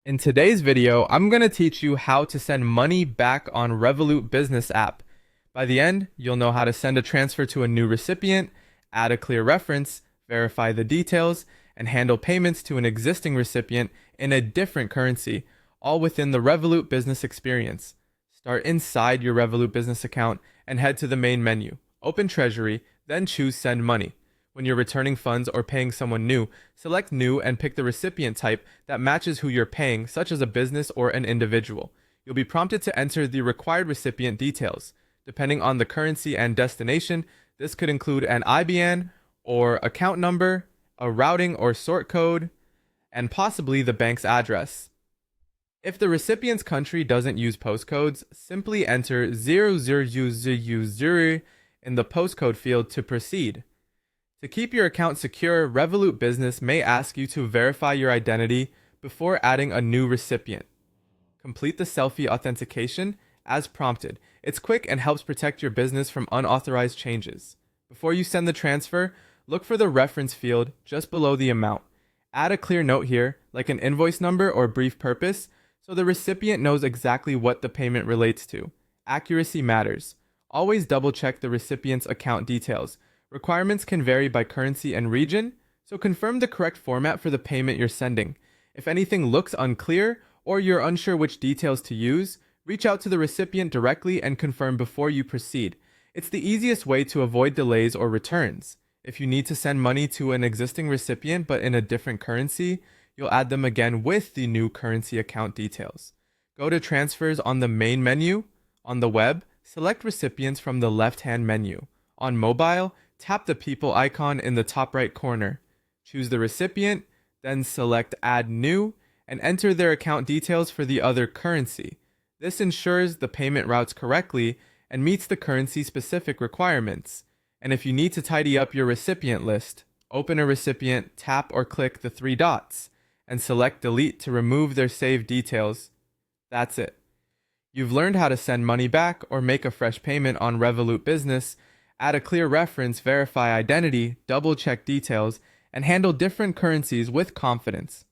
In today's video, I'm going to teach you how to send money back on Revolut Business app. By the end, you'll know how to send a transfer to a new recipient, add a clear reference, verify the details, and handle payments to an existing recipient in a different currency, all within the Revolut Business experience. Start inside your Revolut Business account and head to the main menu. Open Treasury, then choose Send Money. When you're returning funds or paying someone new, select New and pick the recipient type that matches who you're paying, such as a business or an individual. You'll be prompted to enter the required recipient details. Depending on the currency and destination, this could include an IBAN or account number, a routing or sort code, and possibly the bank's address. If the recipient's country doesn't use postcodes, simply enter 0000 in the postcode field to proceed. To keep your account secure, Revolut Business may ask you to verify your identity before adding a new recipient. Complete the selfie authentication as prompted. It's quick and helps protect your business from unauthorized changes. Before you send the transfer, look for the reference field just below the amount. Add a clear note here, like an invoice number or brief purpose, so the recipient knows exactly what the payment relates to. Accuracy matters. Always double check the recipient's account details. Requirements can vary by currency and region, so confirm the correct format for the payment you're sending. If anything looks unclear or you're unsure which details to use, reach out to the recipient directly and confirm before you proceed. It's the easiest way to avoid delays or returns. If you need to send money to an existing recipient but in a different currency, you'll add them again with the new currency account details. Go to Transfers on the main menu. On the web, select Recipients from the left-hand menu. On mobile, tap the people icon in the top right corner. Choose the recipient, then select Add New, and enter their account details for the other currency. This ensures the payment routes correctly and meets the currency-specific requirements. And if you need to tidy up your recipient list, open a recipient, tap or click the three dots, and select Delete to remove their saved details. That's it. You've learned how to send money back or make a fresh payment on Revolut Business, add a clear reference, verify identity, double-check details, and handle different currencies with confidence.